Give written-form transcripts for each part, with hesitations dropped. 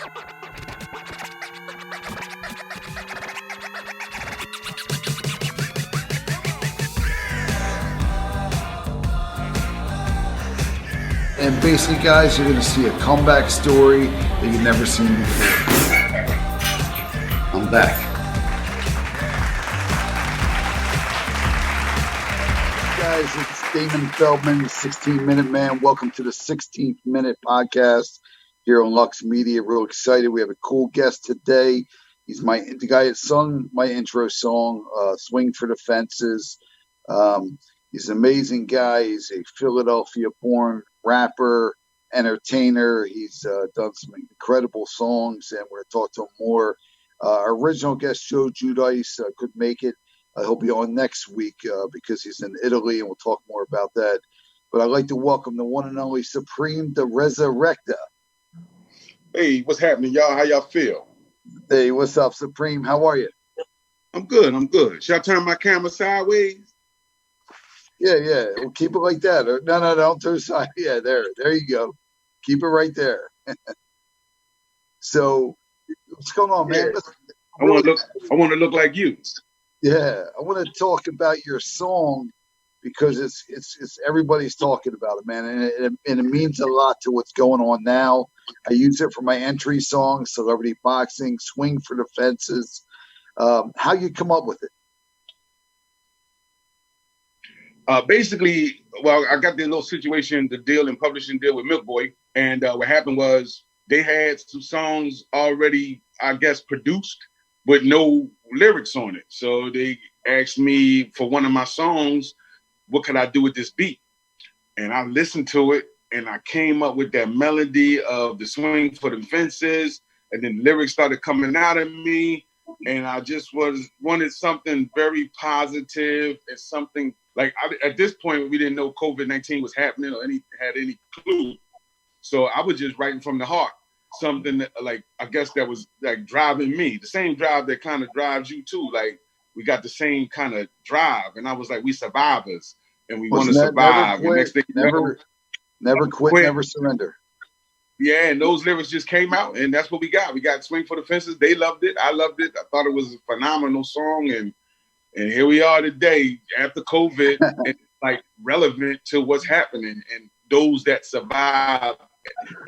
And basically, guys, you're going to see a comeback story that you've never seen before. I'm back. Guys, it's Damon Feldman, the 16-Minute Man. Welcome to the 16th Minute Podcast here on Lux Media. Real excited. We have a cool guest today. He's the guy that sung my intro song, Swing for the Fences. He's an amazing guy. He's a Philadelphia-born rapper, entertainer. He's done some incredible songs, and we're going to talk to him more. Our original guest, Joe Giudice, couldn't make it. He'll be on next week because he's in Italy, and we'll talk more about that. But I'd like to welcome the one and only Supreem Da Rezarekta. Hey, what's happening, y'all? How y'all feel? Hey, what's up, Supreem? How are you? I'm good. Should I turn my camera sideways? Yeah. We'll keep it like that. No, don't turn side. Yeah, there you go. Keep it right there. So, what's going on, man? I want to look like you. Yeah, I want to talk about your song because it's everybody's talking about it, man, and it means a lot to what's going on now. I use it for my entry song, Celebrity Boxing, Swing for the Fences. How you come up with it? Basically, well, I got the little situation, the deal and publishing deal with Milk Boy. And what happened was they had some songs already, I guess, produced with no lyrics on it. So they asked me for one of my songs, what could I do with this beat? And I listened to it and I came up with that melody of the Swing for the Fences. And then lyrics started coming out of me. And I just wanted something very positive and something like at this point, we didn't know COVID-19 was happening or had any clue. So I was just writing from the heart, something that, like, I guess that was like driving me, the same drive that kind of drives you too. Like we got the same kind of drive. And I was like, we survivors and we want to survive. Never quit, never quit, never surrender. Yeah, and those lyrics just came out, and that's what we got. We got Swing for the Fences. They loved it. I loved it. I thought it was a phenomenal song, and here we are today after COVID, and like relevant to what's happening, and those that survive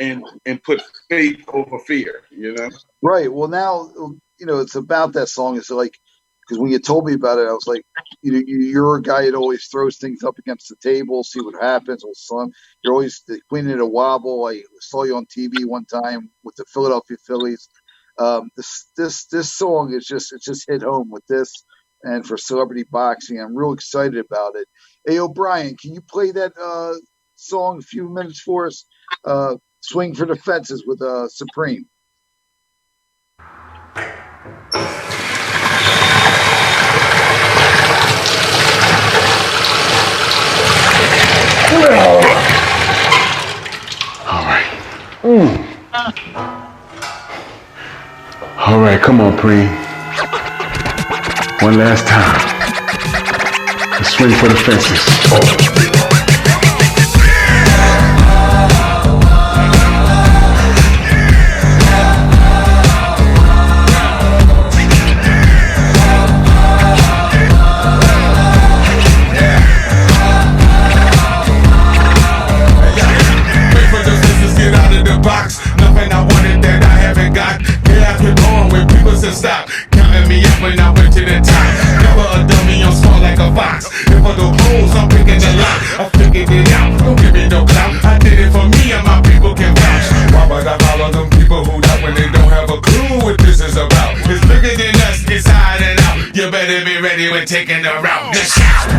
and put faith over fear. You know, right? Well, now it's about that song. It's like because when you told me about it, I was like, you're a guy that always throws things up against the table, see what happens. Well, son, you're always the queen of the wobble. I saw you on TV one time with the Philadelphia Phillies. This song is just hit home with this, and for Celebrity Boxing, I'm real excited about it. Hey, O'Brien, can you play that song a few minutes for us? Swing for the Fences with Supreem. All right, come on, Preem. One last time. Let's swing for the fences. Stop counting me up when I went to the top. Never a dummy, I'm smart like a fox. If I go holes, I'm picking the lock. I figured it out, don't give me no clout. I did it for me and my people can vouch. Why would I follow them people who doubt when they don't have a clue what this is about? It's bigger than us, it's hide and out. You better be ready when taking the route. Let's shout.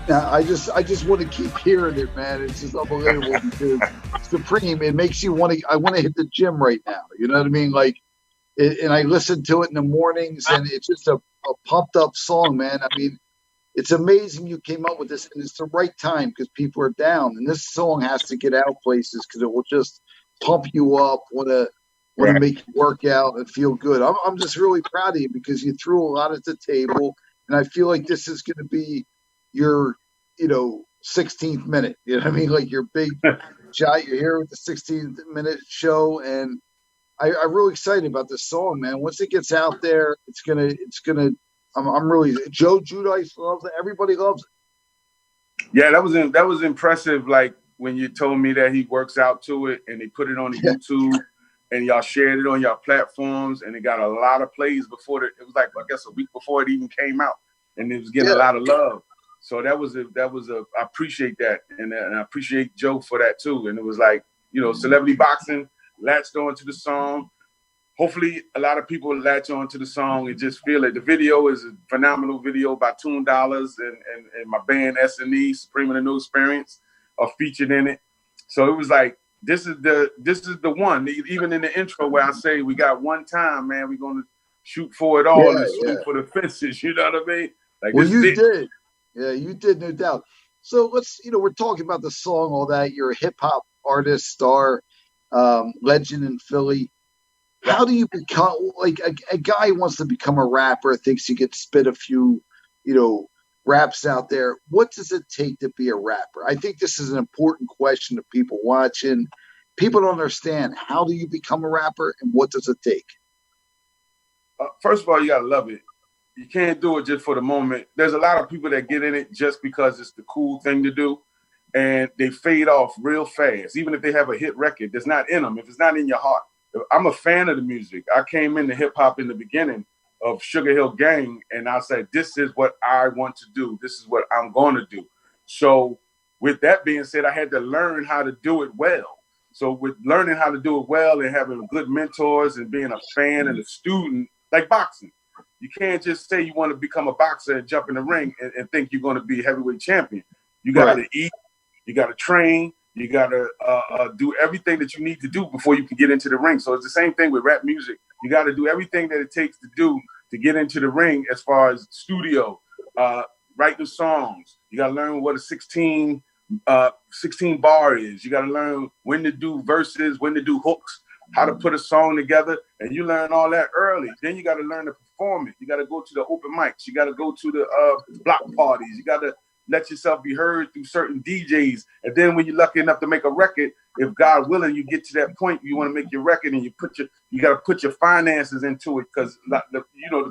Now, I just want to keep hearing it, man. It's just unbelievable because Supreem, it makes you I want to hit the gym right now. You know what I mean? Like, and I listen to it in the mornings, and it's just a pumped up song, man. I mean, it's amazing you came up with this, and it's the right time because people are down, and this song has to get out places because it will just pump you up. Want to want to make you work out and feel good. I'm just really proud of you because you threw a lot at the table, and I feel like this is going to be your, 16th minute. You know what I mean? Like your big shot. You're here with the 16th minute show, and I'm really excited about this song, man. Once it gets out there, it's gonna. I'm really. Joe Giudice loves it. Everybody loves it. Yeah, that was impressive. Like when you told me that he works out to it, and they put it on the YouTube, and y'all shared it on your platforms, and it got a lot of plays before it was like I guess a week before it even came out, and it was getting a lot of love. So that was I appreciate that, and I appreciate Joe for that too. And it was like celebrity boxing latched on to the song. Hopefully, a lot of people latch on to the song and just feel it. The video is a phenomenal video by Toon Dollars and my band S&E, Supreem Da Experience, are featured in it. So it was like, this is the one. Even in the intro where I say we got one time, man, we're gonna shoot for it all and swing for the fences. You know what I mean? Like, well, you did. Yeah, you did, no doubt. So let's, we're talking about the song, all that. You're a hip hop artist, star, legend in Philly. How do you become like a guy who wants to become a rapper, thinks he could spit a few, raps out there? What does it take to be a rapper? I think this is an important question to people watching. People don't understand. How do you become a rapper, and what does it take? First of all, you gotta love it. You can't do it just for the moment. There's a lot of people that get in it just because it's the cool thing to do, and they fade off real fast. Even if they have a hit record, that's not in them. If it's not in your heart. I'm a fan of the music. I came into hip hop in the beginning of Sugar Hill Gang, and I said, this is what I want to do. This is what I'm going to do. So with that being said, I had to learn how to do it well. So with learning how to do it well and having good mentors and being a fan and a student, like boxing, you can't just say you want to become a boxer and jump in the ring and think you're going to be a heavyweight champion. You got to eat, you got to train, you got to do everything that you need to do before you can get into the ring. So it's the same thing with rap music. You got to do everything that it takes to do to get into the ring as far as studio, write the songs. You got to learn what a 16 bar is. You got to learn when to do verses, when to do hooks, how to put a song together. And you learn all that early. Then you got to learn to perform it. You got to go to the open mics. You got to go to the block parties. You got to let yourself be heard through certain DJs. And then when you're lucky enough to make a record, if God willing, you get to that point, you want to make your record and you got to put your finances into it, because the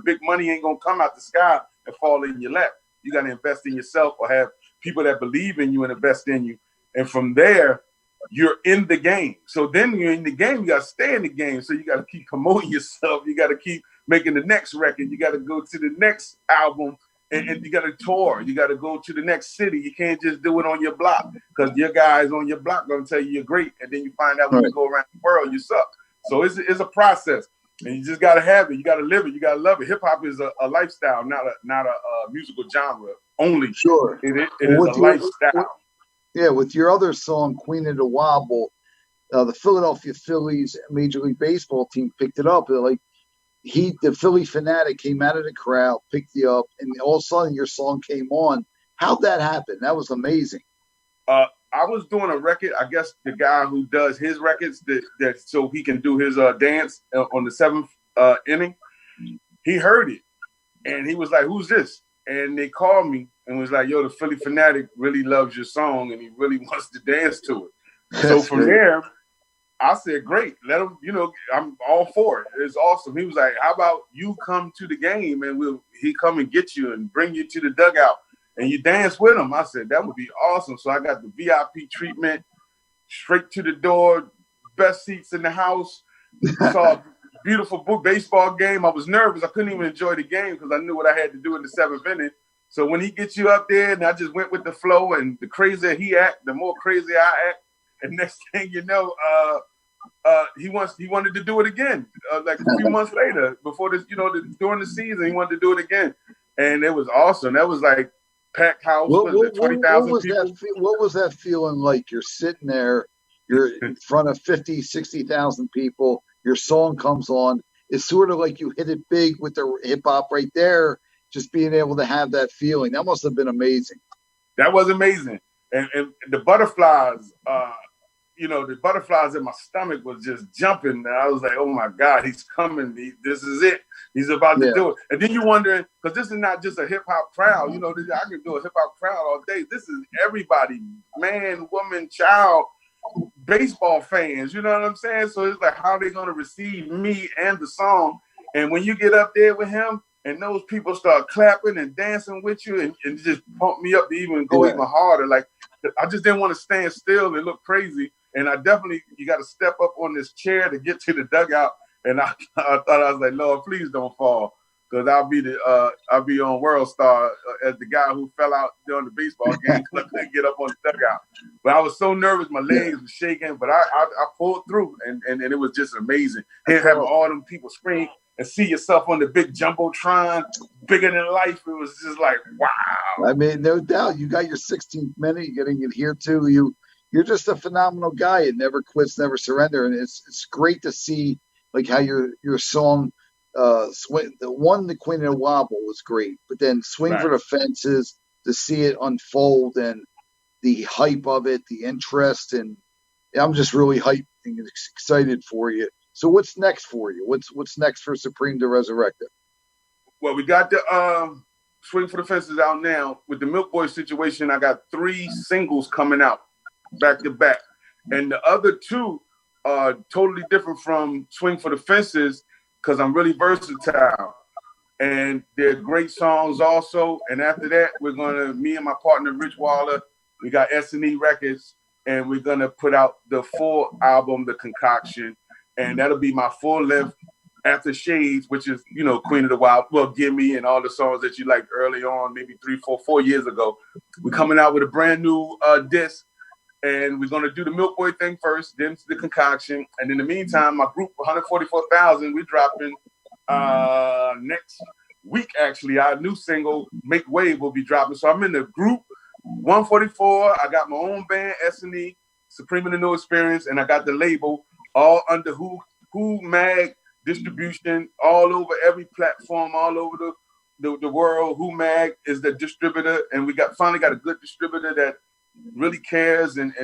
big money ain't going to come out the sky and fall in your lap. You got to invest in yourself or have people that believe in you and invest in you. And from there, you're in the game. So then you're in the game, you got to stay in the game. So you got to keep promoting yourself. You got to keep making the next record. You got to go to the next album. And you got to tour. You got to go to the next city. You can't just do it on your block, because your guys on your block going to tell you you're great. And then you find out when you go around the world, you suck. So it's a process. And you just got to have it. You got to live it. You got to love it. Hip hop is a lifestyle, not a musical genre only. Sure. It is a lifestyle. With your other song, Queen of the Wobble, the Philadelphia Phillies Major League Baseball team picked it up. They're like, the Philly fanatic came out of the crowd, picked you up, and all of a sudden your song came on. How'd that happen? That was amazing. I was doing a record. I guess the guy who does his records that so he can do his dance on the seventh inning, he heard it, and he was like, "Who's this?" And they called me and was like, "Yo, the Philly fanatic really loves your song, and he really wants to dance to it." So from there, I said, great, let him, I'm all for it. It's awesome. He was like, how about you come to the game and he come and get you and bring you to the dugout and you dance with him. I said, that would be awesome. So I got the VIP treatment, straight to the door, best seats in the house. Saw a beautiful baseball game. I was nervous. I couldn't even enjoy the game because I knew what I had to do in the seventh inning. So when he gets you up there, and I just went with the flow, and the crazier he act, the more crazy I act. And next thing you know, he wanted to do it again. Like a few months later, before this, during the season, he wanted to do it again, and it was awesome. That was like packed house, 20,000 people. What was that feeling like? You're sitting there, you're in front of 50, 60,000 people. Your song comes on. It's sort of like you hit it big with the hip hop right there. Just being able to have that feeling, that must have been amazing. That was amazing. And the butterflies, the butterflies in my stomach was just jumping. And I was like, oh my God, he's coming. This is it. He's about to do it. And then you wondering, because this is not just a hip hop crowd. I can do a hip hop crowd all day. This is everybody, man, woman, child, baseball fans. You know what I'm saying? So it's like, how are they going to receive me and the song? And when you get up there with him and those people start clapping and dancing with you and just pump me up to even go even harder. Like, I just didn't want to stand still and look crazy. And you got to step up on this chair to get to the dugout. And I thought, I was like, Lord, please don't fall. Because I'll be on World Star as the guy who fell out during the baseball game because I couldn't get up on the dugout. But I was so nervous, my legs were shaking, but I pulled through, and it was just amazing. And having all them people scream and see yourself on the big jumbotron, bigger than life, it was just like, wow. I mean, no doubt, you got your 16th minute, you're getting adhered to. You're just a phenomenal guy. It never quits, never surrender, and it's great to see like how your song. The Queen of the Wobble was great, but then Swing for the Fences, to see it unfold and the hype of it, the interest, and I'm just really hyped and excited for you. So what's next for you? What's next for Supreem Da Rezarekta? Well, we got the Swing for the Fences out now. With the Milk Boy situation, I got 3 singles coming out back to back, and the other 2 are totally different from Swing for the Fences, because I'm really versatile, and they're great songs also. And after that, me and my partner, Rich Waller, we got S&E Records, and we're going to put out the full album, The Concoction, and that'll be my full length After Shades, which is, Queen of the Wild, well, Gimme, and all the songs that you liked early on, maybe 4 years ago. We're coming out with a brand new disc. And we're going to do the Milk Boy thing first, then the Concoction. And in the meantime, my group, 144,000, we're dropping next week, actually. Our new single, Make Wave, will be dropping. So I'm in the group 144. I got my own band, S&E, Supreme and the New Experience, and I got the label all under Who Mag distribution, all over every platform, all over the world. Who Mag is the distributor, and we finally got a good distributor that really cares, and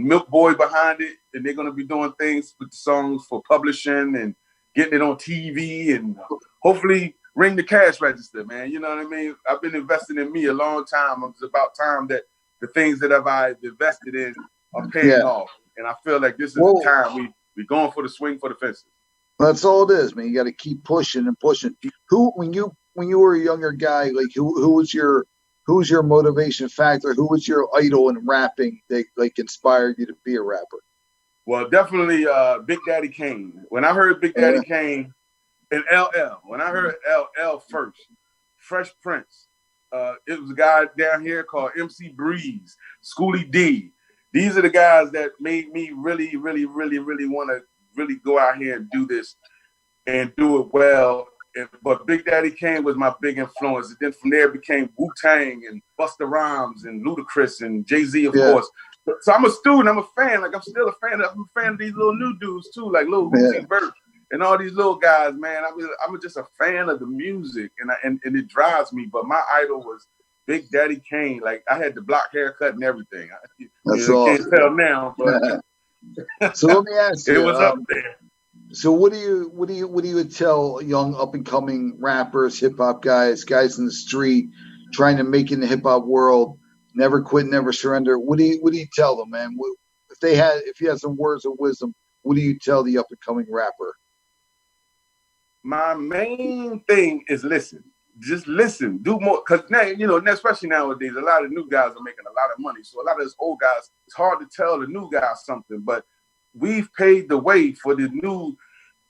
Milk Boy behind it, and they're going to be doing things with the songs for publishing and getting it on TV and hopefully ring the cash register, man. You know what I mean? I've been investing in me a long time. It's about time that the things that I've invested in are paying off, and I feel like this is the time we're going for the Swing for the Fences. That's all it is, man. You got to keep pushing and pushing. When you were a younger guy, like who was your motivation factor? Who was your idol in rapping that like inspired you to be a rapper? Well, definitely Big Daddy Kane. When I heard Big Daddy Kane and LL, when I heard LL first, Fresh Prince, it was a guy down here called MC Breeze, Schoolie D. These are the guys that made me really, really, really, really want to really go out here and do this and do it well. But Big Daddy Kane was my big influence. And then from there it became Wu-Tang and Busta Rhymes and Ludacris and Jay-Z, of course. So I'm a student. I'm a fan. Like, I'm still a fan. I'm a fan of these little new dudes, too, like Lil Uzi Vert and all these little guys, man. I'm just a fan of the music, and it drives me. But my idol was Big Daddy Kane. Like, I had the block haircut and everything. That's awesome. Can't tell now, but so let me ask you. It was up there. So what do you tell young up and coming rappers, hip hop guys in the street trying to make it in the hip hop world? Never quit, never surrender. What do you tell them, man? If you had some words of wisdom, what do you tell the up and coming rapper? My main thing is listen. Just listen. Do more, because now, especially nowadays, a lot of new guys are making a lot of money. So a lot of those old guys, it's hard to tell the new guys something, but we've paved the way for the new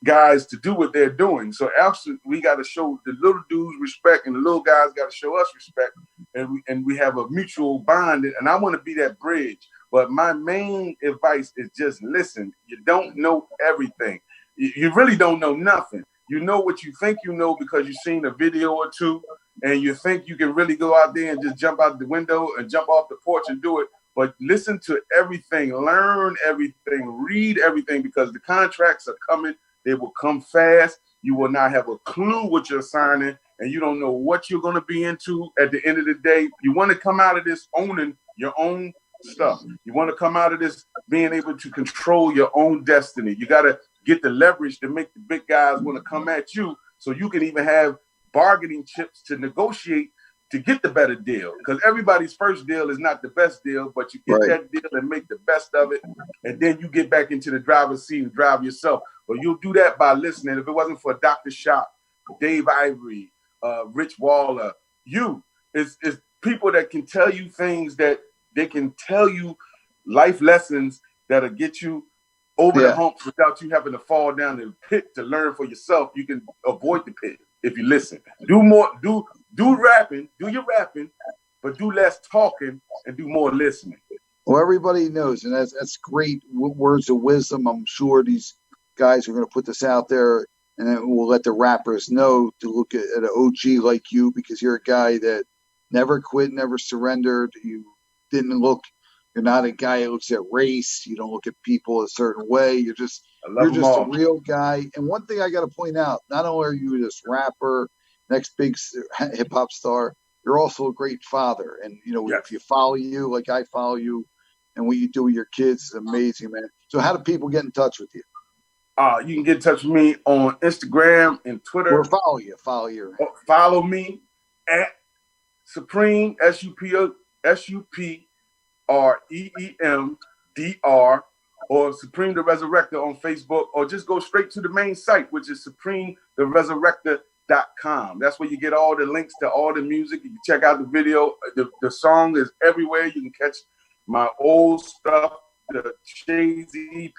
guys to do what they're doing. So actually, we got to show the little dudes respect, and the little guys got to show us respect, and we have a mutual bond. And I want to be that bridge. But my main advice is just listen. You don't know everything. You really don't know nothing. You know what you think you know because you've seen a video or two, and you think you can really go out there and just jump out the window and jump off the porch and do it. But listen to everything, learn everything, read everything, because the contracts are coming. They will come fast. You will not have a clue what you're signing, and you don't know what you're going to be into at the end of the day. You want to come out of this owning your own stuff. You want to come out of this being able to control your own destiny. You got to get the leverage to make the big guys want to come at you, so you can even have bargaining chips to negotiate to get the better deal. Because everybody's first deal is not the best deal, but you get that deal and make the best of it, and then you get back into the driver's seat and drive yourself. But you'll do that by listening. If it wasn't for Dr. Shop, Dave Ivory, Rich Waller, it's people that can tell you things, that they can tell you life lessons that'll get you over the humps without you having to fall down the pit to learn for yourself. You can avoid the pit if you listen. Do more, do rapping, do your rapping, but do less talking and do more listening. Well, everybody knows, and that's great words of wisdom. I'm sure these guys are going to put this out there, and then we'll let the rappers know to look at an OG like you, because you're a guy that never quit, never surrendered. You didn't look. You're not a guy that looks at race. You don't look at people a certain way. You're just a real guy. And one thing I got to point out: not only are you this rapper, next big hip hop star, you're also a great father. And if you follow you like I follow you, and what you do with your kids is amazing, man. So how do people get in touch with you? You can get in touch with me on Instagram and Twitter. Or follow you. Follow me at Supreem, SUPREEMDR, or Supreem Da Rezarekta on Facebook, or just go straight to the main site, which is SupreemDaRezarekta.com. That's where you get all the links to all the music. You can check out the video. The song is everywhere. You can catch my old stuff, the Shades EP,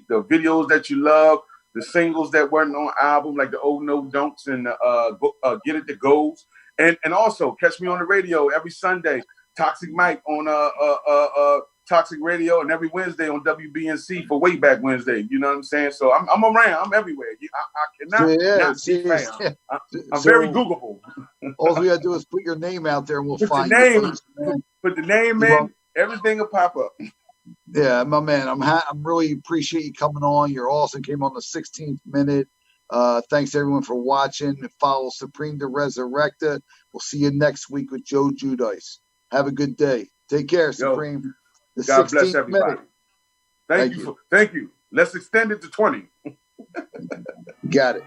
the videos that you love, the singles that weren't on album, like the Oh No Don'ts and Get It to Goes. And also catch me on the radio every Sunday, Toxic Mike on Toxic Radio, and every Wednesday on WBNC for Way Back Wednesday. You know what I'm saying? So I'm around. I'm everywhere. I cannot not be found. I'm very Googleable. All we got to do is put your name out there, and we'll find you. Put the name in. Everything will pop up. Yeah, my man. I'm really appreciate you coming on. You're awesome. Came on the 16th minute. Thanks everyone for watching. Follow Supreem Da Rezarekta. We'll see you next week with Joe Judice. Have a good day. Take care, Supreem. God bless everybody. Thank you. Thank you. Let's extend it to 20. Got it.